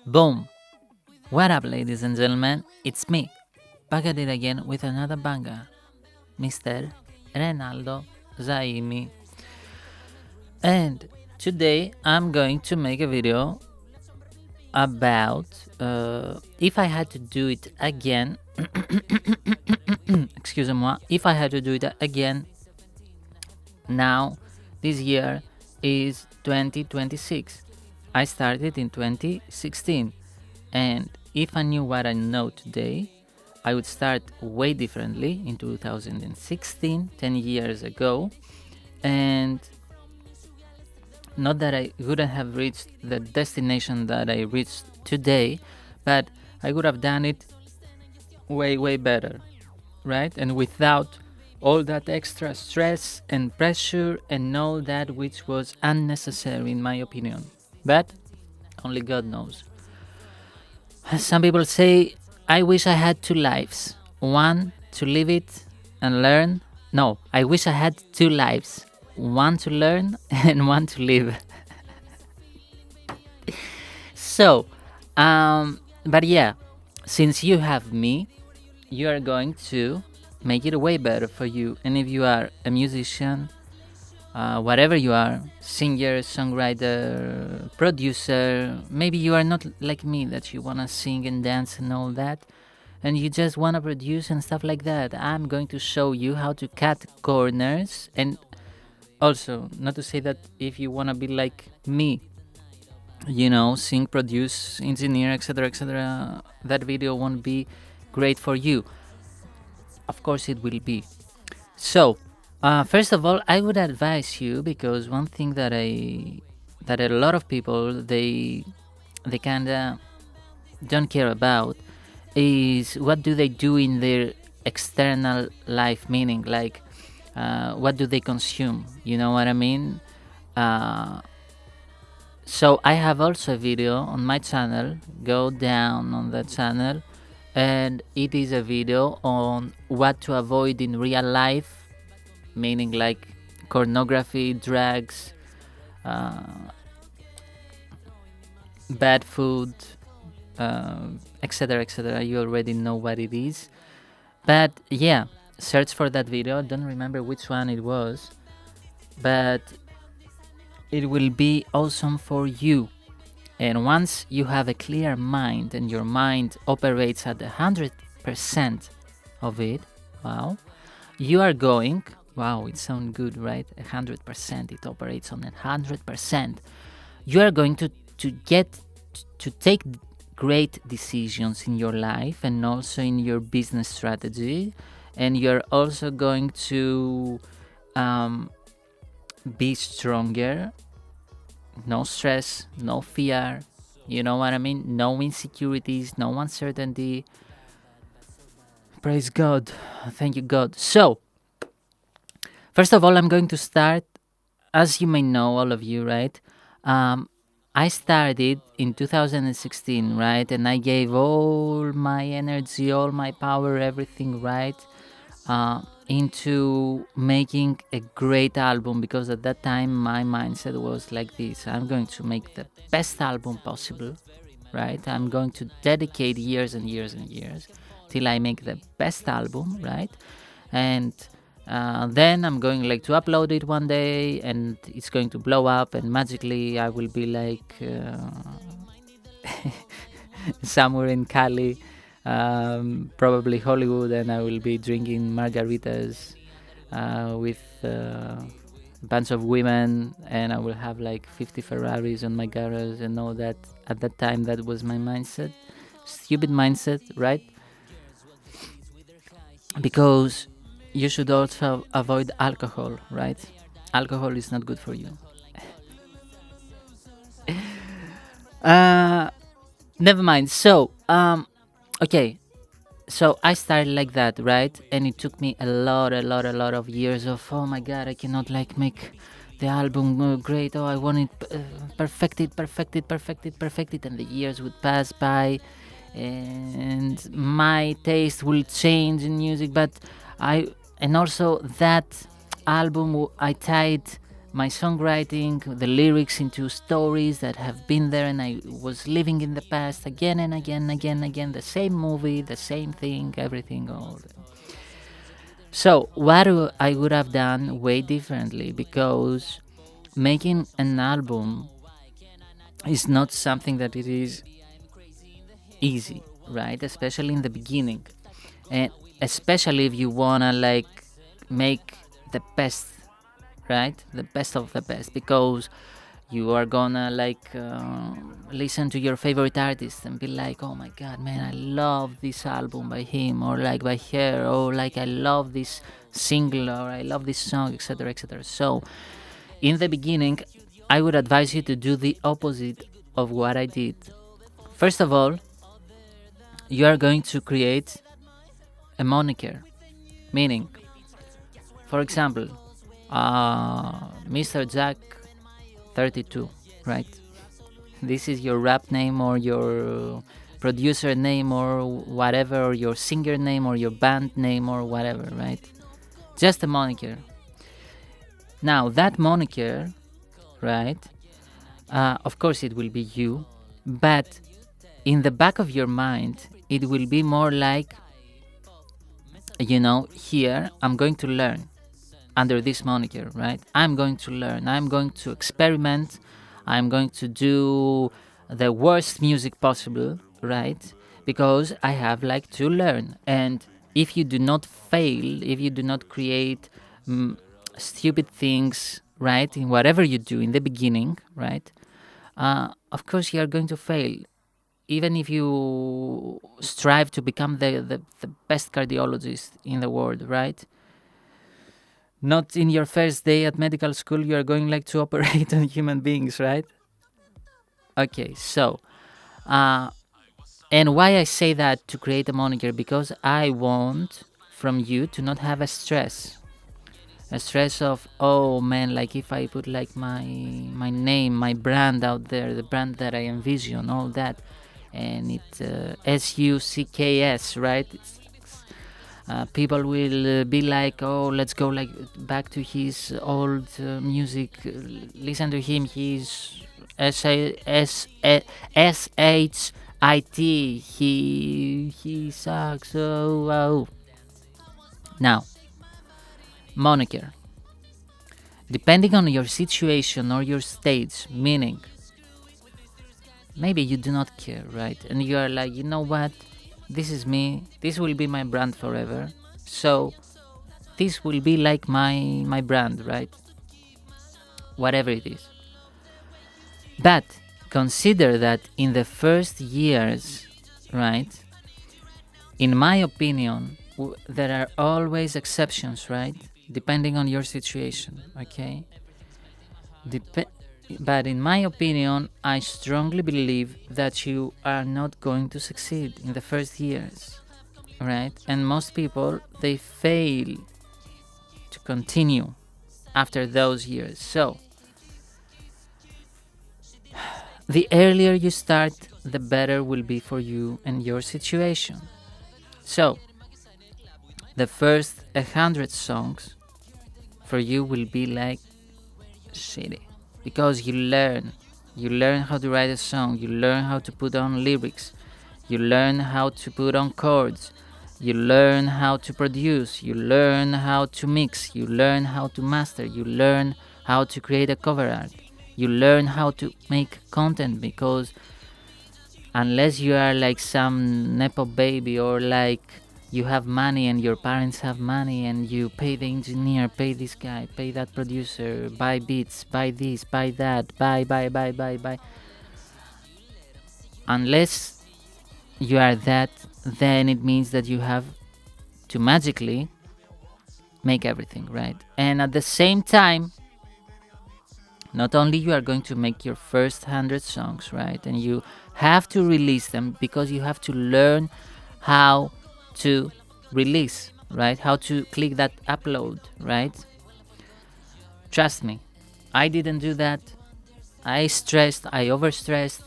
Boom! What up, ladies and gentlemen? It's me, back at it again with another banger, Mr. Renaldo Zaimi. And today I'm going to make a video about if I had to do it again. Excusez-moi, if I had to do it again now, this year is 2026. I started in 2016, and if I knew what I know today, I would start way differently in 2016, 10 years ago. And not that I wouldn't have reached the destination that I reached today, but I would have done it way better, right? And without all that extra stress and pressure and all that which was unnecessary, in my opinion. But only God knows. Some people say, I wish I had two lives, one to live it and learn. No, I wish I had two lives, one to learn and one to live. So, but yeah, since you have me, you are going to make it way better for you. And if you are a musician, whatever you are, singer, songwriter, producer, maybe you are not like me, that you want to sing and dance and all that, and you just want to produce and stuff like that. I'm going to show you how to cut corners. And also, not to say that if you want to be like me, sing, produce, engineer, etc., that video won't be great for you. Of course it will be. So, first of all, I would advise you, because one thing that a lot of people they kinda don't care about is what do they do in their external life, meaning like what do they consume, you know what I mean? So I have also a video on my channel. Go down on that channel, and it is a video on what to avoid in real life, meaning like pornography, drugs, bad food, etc. You already know what it is. But yeah, search for that video. I don't remember which one it was, but it will be awesome for you. And once you have a clear mind and your mind operates at 100% of it, wow, you are going, wow, it sounds good, right? 100%, it operates on 100%. You are going to get to take great decisions in your life and also in your business strategy. And you're also going to be stronger. No stress, no fear, you know what I mean? No insecurities, no uncertainty. Praise God. Thank you, God. So, first of all, I'm going to start, as you may know, all of you, right? I started in 2016, right? And I gave all my energy, all my power, everything, right? Into making a great album, because at that time my mindset was like this: I'm going to make the best album possible, right? I'm going to dedicate years and years and years till I make the best album, right? And then I'm going like to upload it one day, and it's going to blow up, and magically I will be like somewhere in Cali, probably Hollywood, and I will be drinking margaritas with a bunch of women, and I will have like 50 Ferraris on my garage and all that. At that time, that was my mindset. Stupid mindset, right? Because you should also avoid alcohol, right? Alcohol is not good for you. Never mind. So, okay, so I started like that, right? And it took me a lot of years of, oh my god, I cannot like make the album great. Oh, I want it perfected, and the years would pass by, and my taste will change in music. But and also that album, I tied my songwriting, the lyrics into stories that have been there, and I was living in the past again and again, again, again, the same movie, the same thing, everything, all. So, what I would have done way differently, because making an album is not something that it is easy, right? Especially in the beginning, and especially if you wanna like make the best, right? The best of the best, because you are gonna like listen to your favorite artist and be like, oh my god, man, I love this album by him, or like by her, or like I love this single, or I love this song, etc., etc. So in the beginning, I would advise you to do the opposite of what I did. First of all, you are going to create a moniker, meaning, for example, Mr. Jack 32, right? This is your rap name, or your producer name, or whatever, or your singer name, or your band name, or whatever, right? Just a moniker. Now, that moniker, right? Of course, it will be you, but in the back of your mind, it will be more like, here I'm going to learn under this moniker, right? I'm going to learn, I'm going to experiment, I'm going to do the worst music possible, right? Because I have like to learn. And if you do not fail, if you do not create stupid things, right, in whatever you do in the beginning, right, of course you are going to fail. Even if you strive to become the best cardiologist in the world, right? Not in your first day at medical school you are going like to operate on human beings, right? Okay, so and why I say that to create a moniker, because I want from you to not have a stress of, oh man, like if I put like my name, my brand out there, the brand that I envision, all that, and it's SUCKS, right? People will be like, oh, let's go like back to his old music, listen to him, he's SHIT, he sucks, oh. Now, moniker, depending on your situation or your stage, meaning maybe you do not care, right? And you are like, you know what, this is me, this will be my brand forever, so this will be like my brand, right? Whatever it is. But consider that in the first years, right, in my opinion, there are always exceptions, right? Depending on your situation, okay? But in my opinion, I strongly believe that you are not going to succeed in the first years, right? And most people, they fail to continue after those years. So, the earlier you start, the better will be for you and your situation. So, the first 100 songs for you will be like shitty, because you learn how to write a song, you learn how to put on lyrics, you learn how to put on chords, you learn how to produce, you learn how to mix, you learn how to master, you learn how to create a cover art, you learn how to make content, because unless you are like some nepo baby, or like you have money and your parents have money and you pay the engineer, pay this guy, pay that producer, buy beats, buy this, buy that, buy. Unless you are that, then it means that you have to magically make everything, right? And at the same time, not only you are going to make your first 100 songs, right? And you have to release them, because you have to learn how to release, right? How to click that upload, right? Trust me, I didn't do that. I overstressed.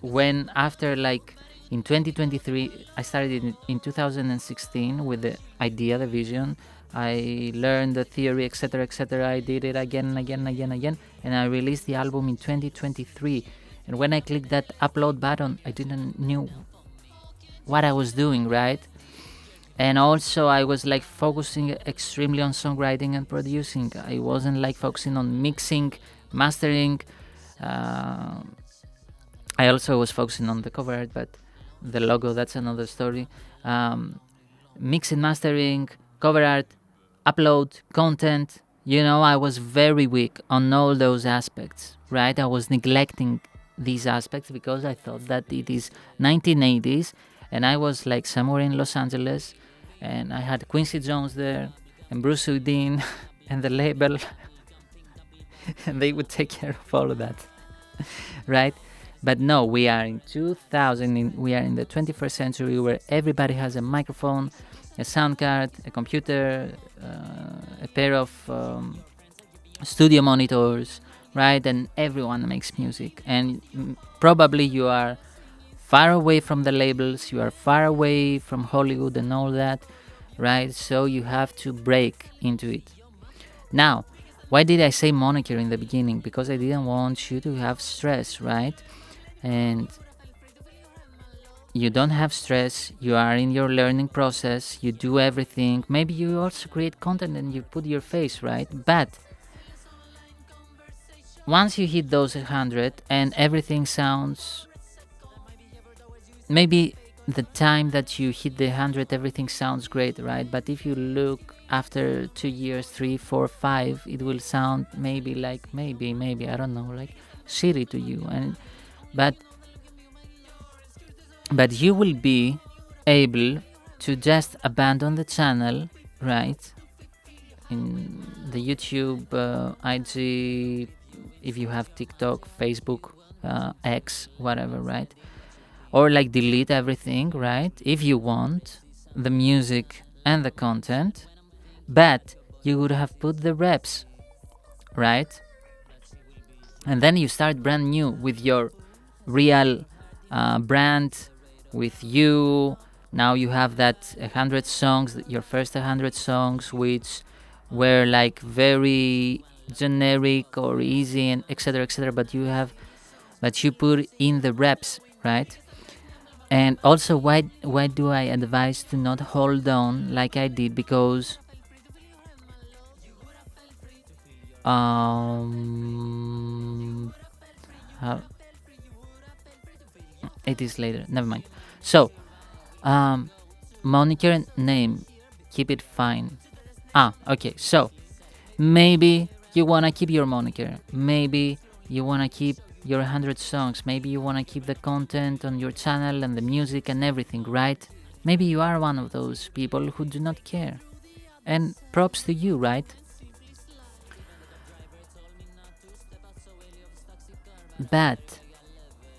When after like in 2023, I started in 2016 with the idea, the vision. I learned the theory, etc., etc. I did it again and again and again and again, and I released the album in 2023. And when I clicked that upload button, I didn't knew what I was doing, right? And also I was like focusing extremely on songwriting and producing. I wasn't like focusing on mixing, mastering. uh, I also was focusing on the cover art, but the logo, that's another story. um, Mixing, mastering, cover art, upload, content. I was very weak on all those aspects, right? I was neglecting these aspects because I thought that it is 1980s and I was like somewhere in Los Angeles and I had Quincy Jones there and Bruce Houdin and the label and they would take care of all of that, right? But no, we are in 2000, we are in the 21st century where everybody has a microphone, a sound card, a computer, a pair of studio monitors, right? And everyone makes music. And probably you are far away from the labels, you are far away from Hollywood and all that, right? So you have to break into it. Now, why did I say moniker in the beginning? Because I didn't want you to have stress, right? And you don't have stress, you are in your learning process, you do everything. Maybe you also create content and you put your face, right? But once you hit those 100 and everything sounds, maybe the time that you hit the 100 everything sounds great, right? But if you look after 2 years, 3, 4, 5, it will sound maybe like maybe I don't know, like shitty to you. And but you will be able to just abandon the channel, right? In the YouTube, IG, if you have TikTok, Facebook, X, whatever, right? Or like delete everything, right? If you want the music and the content, but you would have put the reps, right? And then you start brand new with your real brand, with you. Now you have that 100 songs, your first 100 songs, which were like very generic or easy and etc., etc. But you put in the reps, right? And also, why do I advise to not hold on like I did? Because how, it is later. Never mind. So, moniker name, keep it fine. Okay. So maybe you wanna keep your moniker. Maybe you wanna keep your 100 songs. Maybe you wanna keep the content on your channel and the music and everything, right? Maybe you are one of those people who do not care. And props to you, right? But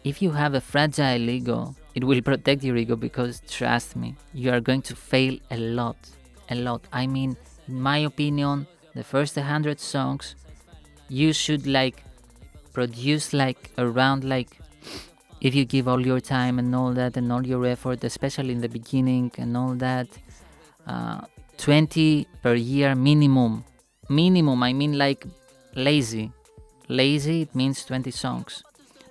if you have a fragile ego, it will protect your ego because trust me, you are going to fail a lot. A lot. I mean, in my opinion, the first 100 songs, you should like produce like around like, if you give all your time and all that and all your effort, especially in the beginning and all that, 20 per year minimum. Minimum, I mean like lazy. Lazy, it means 20 songs.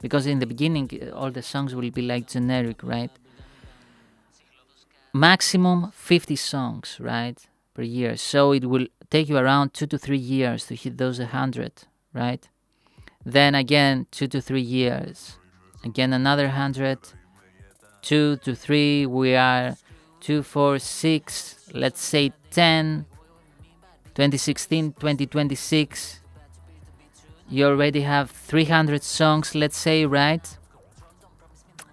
Because in the beginning, all the songs will be like generic, right? Maximum 50 songs, right? Per year. So it will take you around 2 to 3 years to hit those 100, right? Then again, 2 to 3 years. Again, another 100. 2 to 3, we are 2, 4, 6, let's say 10. 2016, 2026. You already have 300 songs, let's say, right?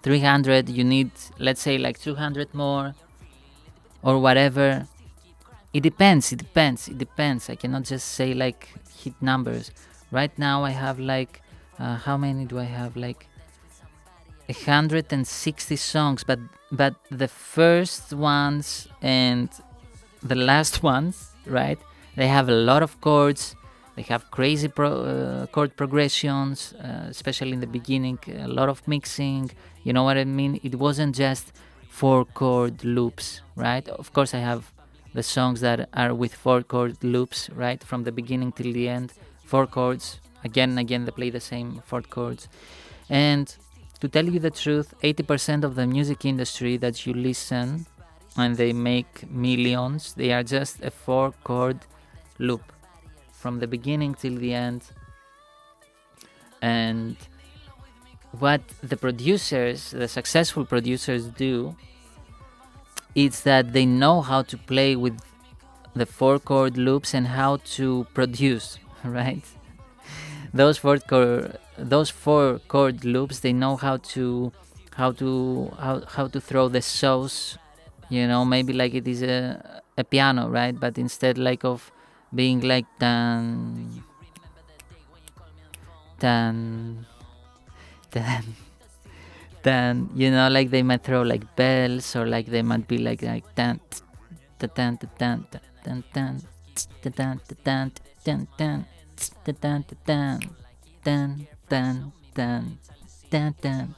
300, you need, let's say, like 200 more or whatever. It depends. I cannot just say like hit numbers. Right now I have like, how many do I have? Like 160 songs, but the first ones and the last ones, right? They have a lot of chords. They have crazy chord progressions, especially in the beginning, a lot of mixing. You know what I mean? It wasn't just 4 chord loops, right? Of course, I have the songs that are with 4 chord loops, right, from the beginning till the end, 4 chords again and again. They play the same 4 chords. And to tell you the truth, 80% of the music industry that you listen and they make millions, they are just a 4 chord loop from the beginning till the end. And what the producers, the successful producers, do is that they know how to play with the 4 chord loops and how to produce, right? Those 4 chord loops, they know how to throw the sauce, maybe like it is a piano, right? But instead like of being like tan tan tan, like they might throw like bells, or like they might be like tan tan tan tan tan tan tan tan tan tan tan tan tan tan tan tan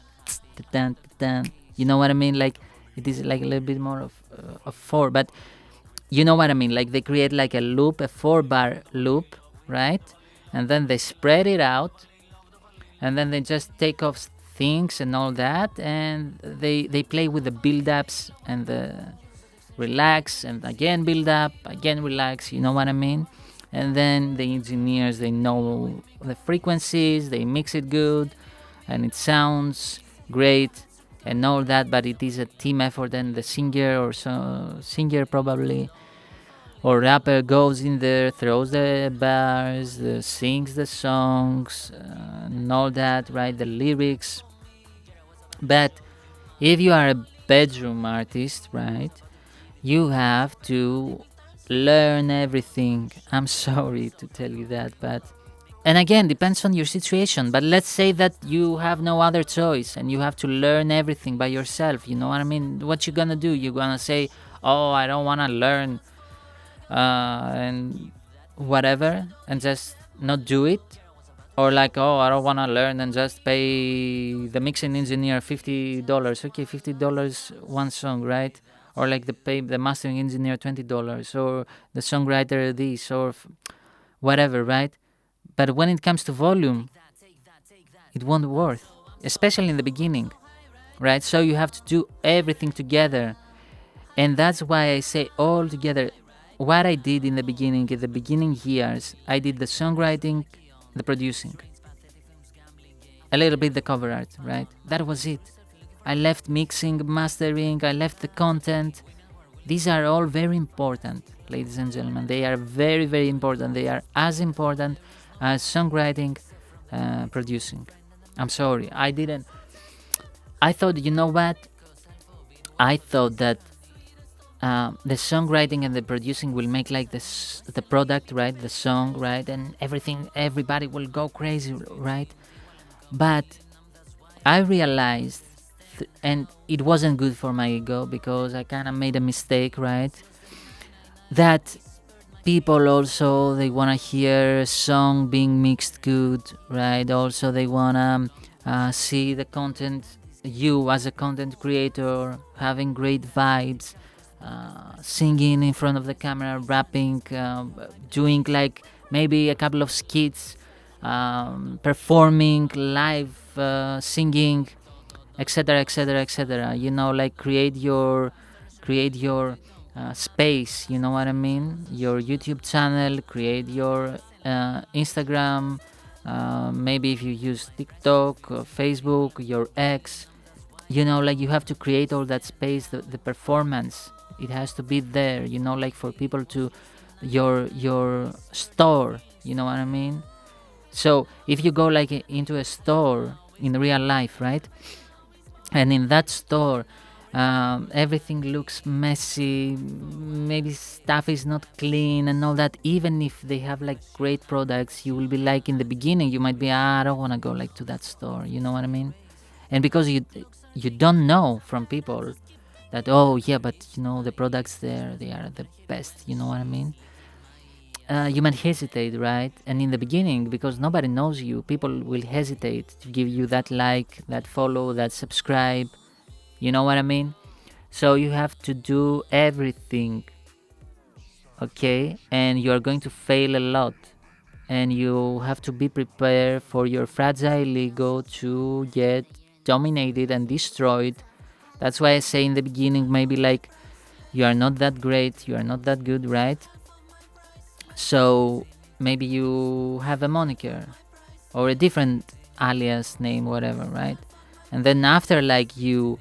tan tan. You know what I mean? Like it is like a little bit more of 4, but you know what I mean? Like they create like a loop, a 4-bar loop, right? And then they spread it out, and then they just take off things and all that, and they play with the build-ups and the relax, and again build up, again relax, you know what I mean? And then the engineers, they know the frequencies, they mix it good, and it sounds great and all that, but it is a team effort, and the singer probably, or rapper, goes in there, throws the bars, sings the songs, and all that, right? The lyrics. But if you are a bedroom artist, right, you have to learn everything. I'm sorry to tell you that, but and again, depends on your situation. But let's say that you have no other choice and you have to learn everything by yourself. You know what I mean? What you gonna do? You're gonna say, "Oh, I don't wanna learn," and whatever, and just not do it, or like, "Oh, I don't wanna learn," and just pay the mixing engineer $50. Okay, $50 one song, right? Or like pay the mastering engineer $20, or the songwriter this, or whatever, right? But when it comes to volume, it won't work, especially in the beginning, right? So you have to do everything together. And that's why I say all together. What I did in the beginning years, I did the songwriting, the producing, a little bit the cover art, right? That was it. I left mixing, mastering, I left the content. These are all very important, ladies and gentlemen. They are very, very important. They are as important as songwriting, producing. I'm sorry, I didn't. I thought, you know what? I thought that the songwriting and the producing will make like this, the product, right? The song, right? And everything, everybody will go crazy, right? But I realized, and it wasn't good for my ego, because I kind of made a mistake, right? That people also, they want to hear a song being mixed good, right? Also they want to see the content, you as a content creator having great vibes, singing in front of the camera, rapping, doing like maybe a couple of skits, performing live, singing, etc, etc, etc. Like create your space, you know what I mean? Your YouTube channel, create your Instagram, maybe if you use TikTok or Facebook, your X, like you have to create all that space, the performance, it has to be there, like for people to your store, you know what I mean? So if you go like into a store in real life, right, and in that store, everything looks messy, maybe stuff is not clean and all that, even if they have like great products, you will be like, in the beginning you might be, I don't want to go like to that store, you know what I mean? And because you don't know from people that, oh yeah, but the products there, they are the best, you know what I mean? You might hesitate, right? And in the beginning, because nobody knows you, people will hesitate to give you that like, that follow, that subscribe, you know what I mean? So you have to do everything okay, and you are going to fail a lot, and you have to be prepared for your fragile ego to get dominated and destroyed. That's why I say in the beginning, maybe like, you are not that great, you are not that good, right? So maybe you have a moniker or a different alias name, whatever, right? And then after, like, you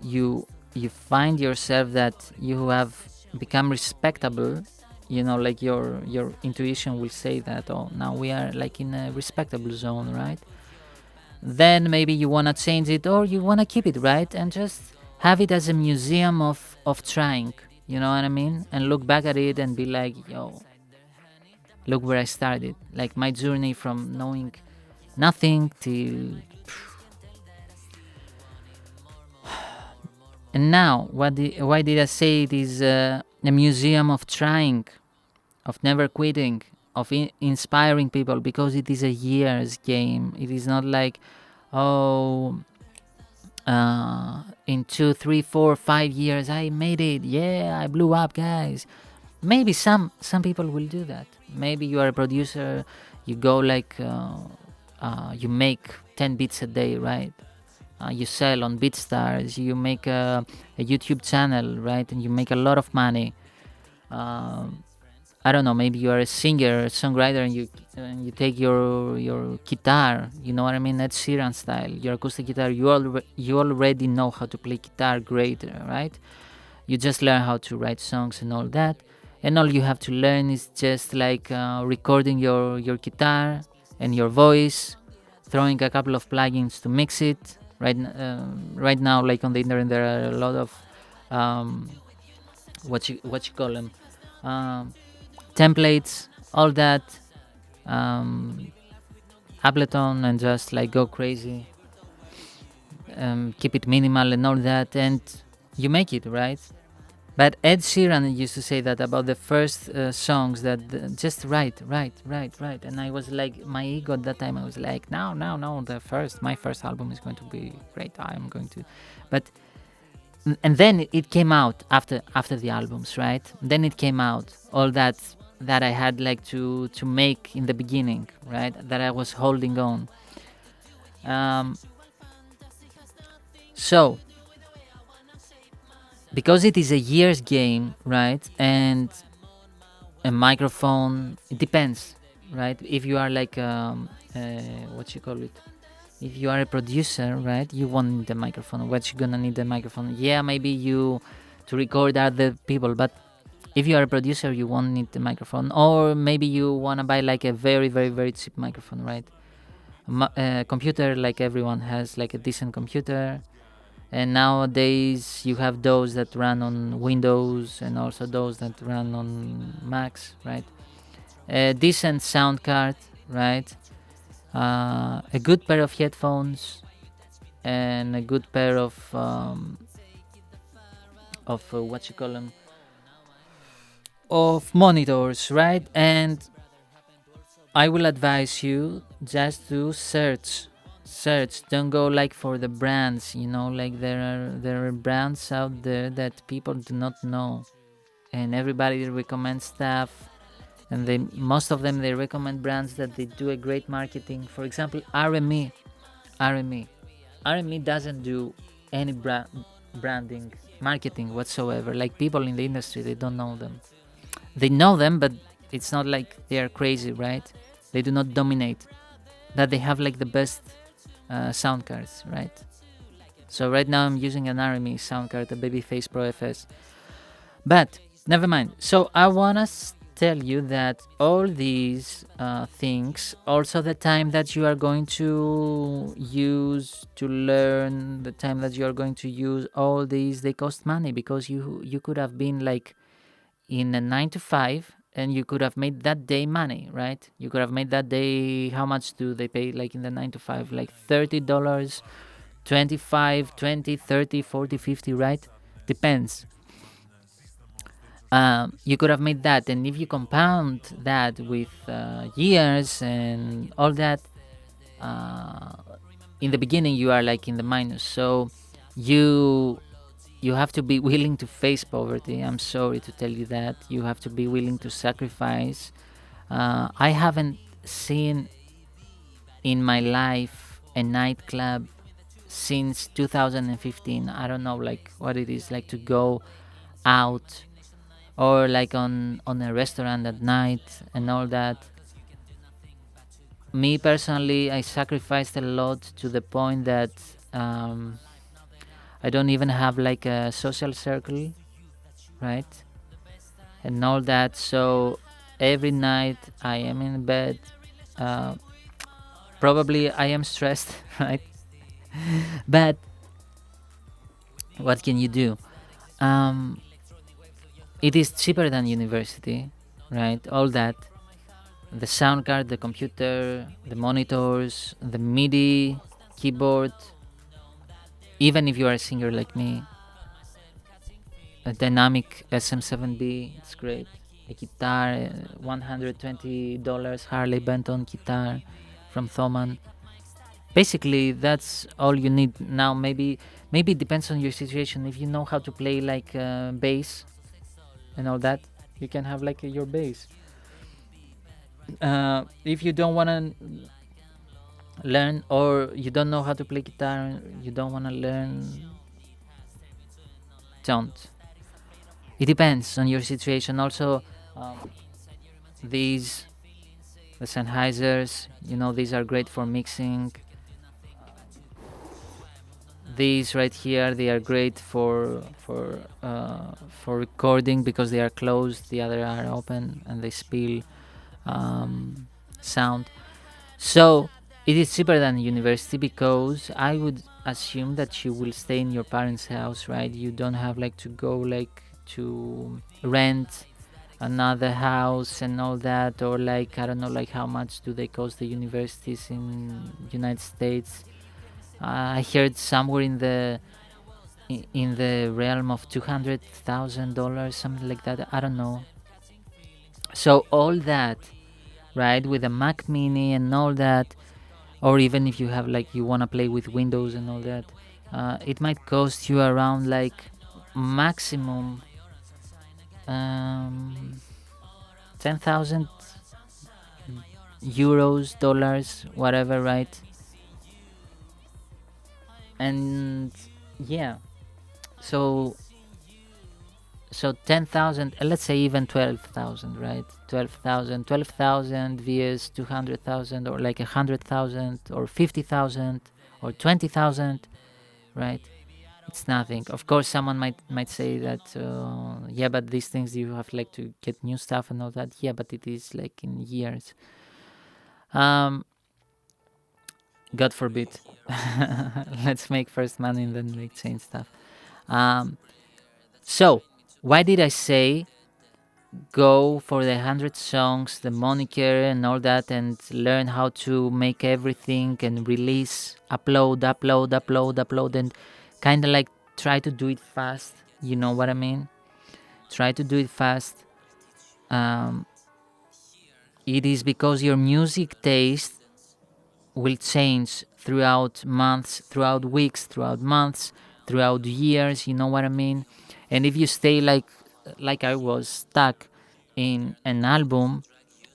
you find yourself that you have become respectable, like your intuition will say that, oh, now we are like in a respectable zone, right? Then maybe you want to change it, or you want to keep it, right, and just have it as a museum of trying, you know what I mean, and look back at it and be like, yo, look where I started, like my journey from knowing nothing till. And now, why did I say it is a museum of trying, of never quitting, of inspiring people? Because it is a year's game. It is not like, oh, in 2, 3, 4, 5 years I made it. Yeah, I blew up, guys. Maybe some people will do that. Maybe you are a producer, you go like, you make 10 beats a day, right? You sell on BeatStars, you make a YouTube channel, right? And you make a lot of money. Um, I don't know, maybe you are a singer, songwriter, and you take your guitar, you know what I mean, Ed Sheeran style, your acoustic guitar. You already know how to play guitar great, right? You just learn how to write songs and all that, and all you have to learn is just like recording your guitar and your voice, throwing a couple of plugins to mix it. Right now, like on the internet, there are a lot of um, what you call them, um, templates, all that. um, Ableton, and just like go crazy, keep it minimal and all that, and you make it, right? But Ed Sheeran used to say that about the first songs, that just write, and I was like, my ego at that time, I was like, no, no, no, my first album is going to be great. I'm going to, but and then it came out after the albums, right? Then it came out all that I had like to make in the beginning, right? That I was holding on. Um, so because it is a year's game, right? And a microphone, it depends, right? If you are like what you call it, if you are a producer, right, you won't need a microphone. What you gonna need a microphone? Yeah, maybe you to record other people, but if you are a producer, you won't need the microphone. Or maybe you wanna buy like a very, very, very cheap microphone, right? Computer, like everyone has like a decent computer, and nowadays you have those that run on Windows and also those that run on Macs, right? A decent sound card, right? A good pair of headphones, and a good pair of what you call them, of monitors, right? And I will advise you just to search. Don't go like for the brands, like there are brands out there that people do not know, and everybody recommends stuff, and most of them they recommend brands that they do a great marketing. For example, RME doesn't do any branding marketing whatsoever. Like, people in the industry, they don't know them. They know them, but it's not like they are crazy, right? They do not dominate. That they have like the best sound cards, right? So right now I'm using an RME sound card, a Babyface Pro FS. But never mind. So I wanna tell you that all these things, also the time that you are going to use to learn, the time that you are going to use all these, they cost money, because you could have been like in a 9 to 5, and you could have made that day money, right? You could have made that day. How much do they pay like in the 9 to 5? Like $30, 25, 20, 30, 40, 50, right? Depends. You could have made that, and if you compound that with years and all that, uh, in the beginning you are like in the minus. So you you have to be willing to face poverty. I'm sorry to tell you that. You have to be willing to sacrifice. I haven't seen in my life a nightclub since 2015. I don't know like what it is like to go out, or like on a restaurant at night and all that. Me personally, I sacrificed a lot to the point that um, I don't even have like a social circle, right? And all that. So every night I am in bed. Uh, Probably I am stressed, right? But what can you do? Um, it is cheaper than university, right? All that. The sound card, the computer, the monitors, the MIDI, keyboard. Even if you are a singer like me, a dynamic SM7B, it's great. A guitar, $120 Harley Benton guitar from Thomann. Basically, that's all you need now. Maybe it depends on your situation. If you know how to play like bass and all that, you can have like your bass. If you don't want to learn, or you don't know how to play guitar, you don't want to learn, don't. It depends on your situation. Also, um, these the Sennheisers, these are great for mixing. These right here, they are great for recording because they are closed. The other are open and they spill sound. So it is cheaper than university because I would assume that you will stay in your parents' house, right? You don't have like to go like to rent another house and all that, or like I don't know like how much do they cost the universities in United States. I heard somewhere in the realm of $200,000, something like that. I don't know. So all that, right, with a Mac Mini and all that, or even if you have like you wanna play with Windows and all that, it might cost you around like maximum 10,000 euros, dollars, whatever, right? And yeah, so 10,000, let's say even 12,000, right? 12,000 vs 200,000, or like 100,000 or 50,000 or 20,000, right? It's nothing. Of course someone might say that yeah, but these things you have like to get new stuff and all that. Yeah, but it is like in years. um God forbid. Let's make first money and then like change stuff. So why did I say go for the 100 songs, the moniker and all that, and learn how to make everything and release, upload, and kind of like try to do it fast? You know what I mean? Try to do it fast. um, it is because your music taste will change throughout months, throughout weeks, throughout months, throughout years. You know what I mean? And if you stay like I was stuck in an album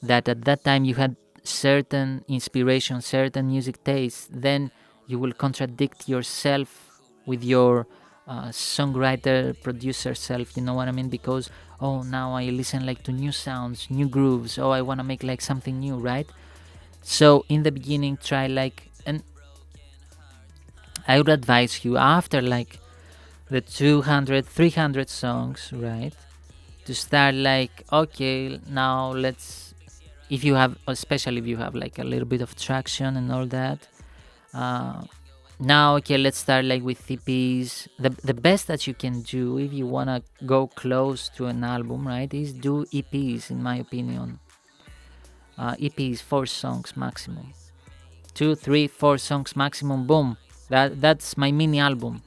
that at that time you had certain inspiration, certain music taste, then you will contradict yourself with your songwriter, producer self. You know what I mean? Because now I listen like to new sounds, new grooves. I want to make like something new, right? So in the beginning, try like, and I would advise you after like the 200, 300 songs, right? To start like, okay, now let's, if you have, especially if you have like a little bit of traction and all that, now, okay, let's start like with EPs. The best that you can do if you want to go close to an album, right, is do EPs, in my opinion. EPs, 4 songs maximum. 2, 3, 4 songs maximum. Boom. That's my mini album,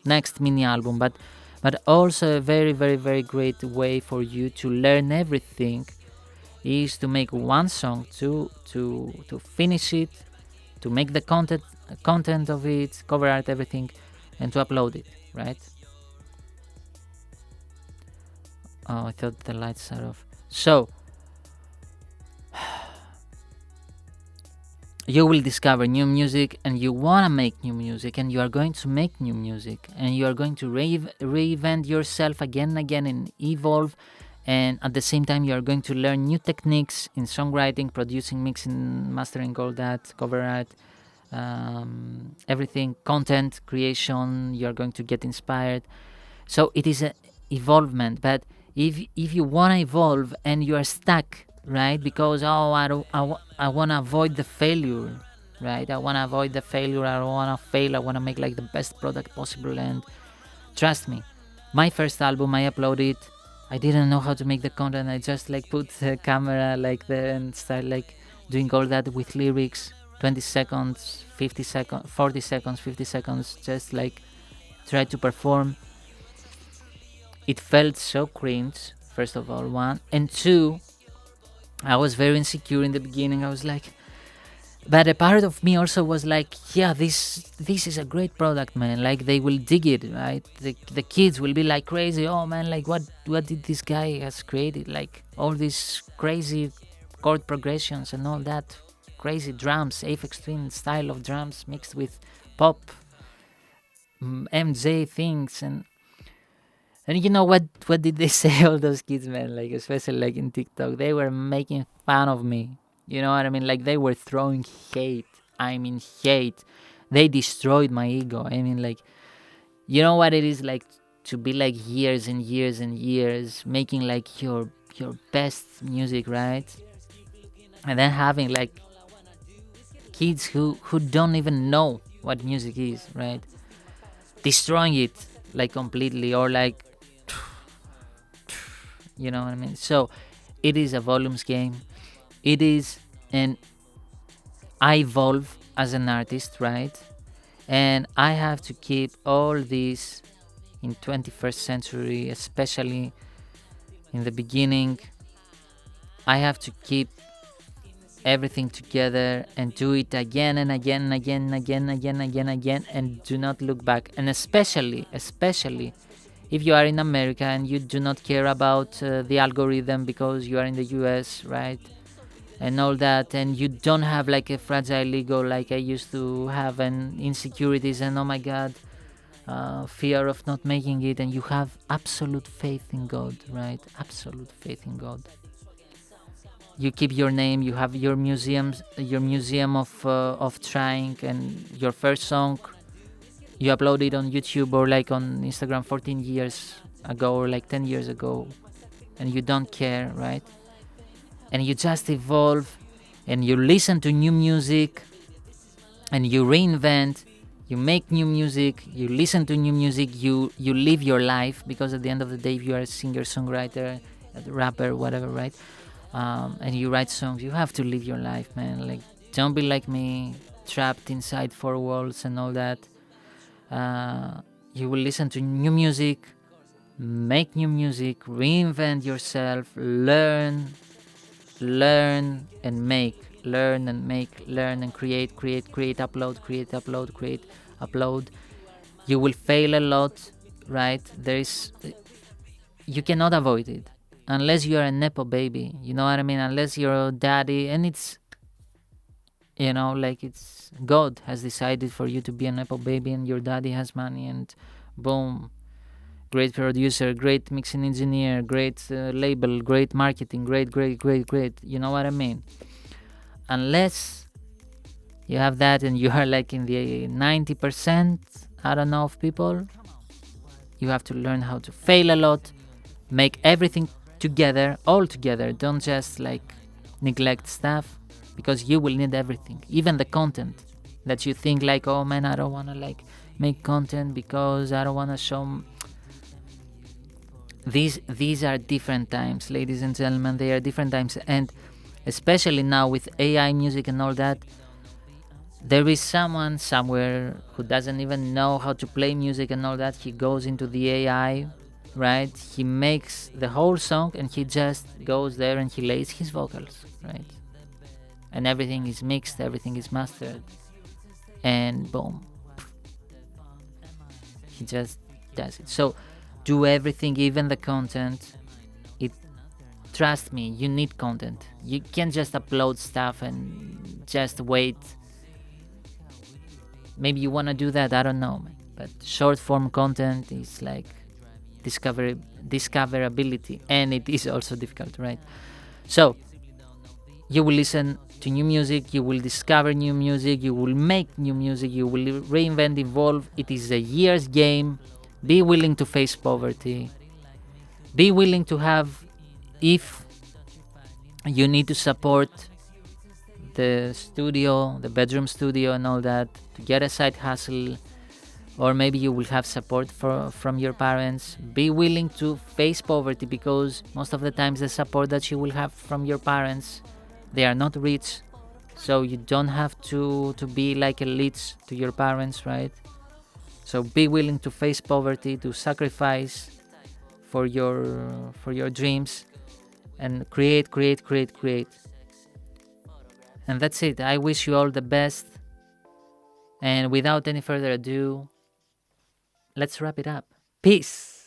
next mini album. But also a very very very great way for you to learn everything is to make one song, to finish it, to make the content of it, cover art, everything, and to upload it, right? Oh, I thought the lights are off. So you will discover new music, and you want to make new music, and you are going to make new music, and you are going to reinvent yourself again and again and evolve. And at the same time, you are going to learn new techniques in songwriting, producing, mixing, mastering, all that, cover art, everything, content creation. You are going to get inspired. So it is a evolvement. But if you want to evolve and you are stuck, right, because I want to avoid the failure, right, I want to avoid the failure, I don't want to fail, I want to make like the best product possible. And trust me, my first album, I uploaded, I didn't know how to make the content. I just like put the camera like there and start like doing all that with lyrics, 20 seconds, 50 seconds, 40 seconds, 50 seconds, just like try to perform. It felt so cringe, first of all, one. And two, I was very insecure in the beginning. I was like, but a part of me also was like, yeah, this is a great product, man. Like they will dig it, right? The kids will be like crazy. Oh man, like what did this guy has created? Like all these crazy chord progressions and all that crazy drums, Aphex Twin style of drums mixed with pop, MJ things. And you know what did they say, all those kids, man? Like, especially like in TikTok, they were making fun of me. You know what I mean? Like, they were throwing hate. I mean, hate. They destroyed my ego. I mean, like, you know what it is like to be like years and years and years making like your best music, right? And then having like kids who don't even know what music is, right? Destroying it like completely, or like, you know what I mean? So it is a volumes game. It is an I evolve as an artist, right? And I have to keep all this in 21st century, especially in the beginning. I have to keep everything together and do it again and again and again and again and again and again and again, and do not look back. And especially if you are in America and you do not care about the algorithm because you are in the US, right? And all that, and you don't have like a fragile ego like I used to have, and insecurities, and oh my god, fear of not making it, and you have absolute faith in God, right? Absolute faith in God. You keep your name, you have your museum of trying, and your first song you upload it on YouTube or like on Instagram 14 years ago or like 10 years ago, and you don't care, right? And you just evolve, and you listen to new music, and you reinvent, you make new music, you listen to new music, you live your life, because at the end of the day, if you are a singer, songwriter, a rapper, whatever, right? And you write songs, you have to live your life, man. Like, don't be like me, trapped inside four walls and all that. You will listen to new music, make new music, reinvent yourself, learn and make, learn and make, learn and create, upload, create, upload. You will fail a lot, right? You cannot avoid it unless you are a nepo baby, you know what I mean? Unless you're a daddy, and it's, you know, like, it's God has decided for you to be a nepo baby, and your daddy has money, and boom, great producer, great mixing engineer, great label, great marketing, great. You know what I mean? Unless you have that, and you are like in the 90%, I don't know, of people, you have to learn how to fail a lot, make everything together, all together. Don't just like neglect stuff, because you will need everything, even the content that you think like, oh man, I don't want to like make content because I don't want to show. These are different times, ladies and gentlemen. They are different times, and especially now with AI music and all that, there is someone somewhere who doesn't even know how to play music and all that. He goes into the AI, right? He makes the whole song, and he just goes there and he lays his vocals, right? And everything is mixed, everything is mastered, and boom, he just does it. So do everything, even the content, trust me, you need content. You can't just upload stuff and just wait. Maybe you want to do that, I don't know, but short form content is like discoverability, and it is also difficult, right? So you will listen to new music, you will discover new music, you will make new music, you will reinvent, evolve. It is a year's game. Be willing to face poverty. Be willing to have, if you need to support the studio, the bedroom studio and all that, to get a side hustle, or maybe you will have support from your parents. Be willing to face poverty, because most of the times the support that you will have from your parents, they are not rich, so you don't have to be like a leech to your parents, right? So be willing to face poverty, to sacrifice for your dreams, and create. And that's it. I wish you all the best, and without any further ado, let's wrap it up. Peace.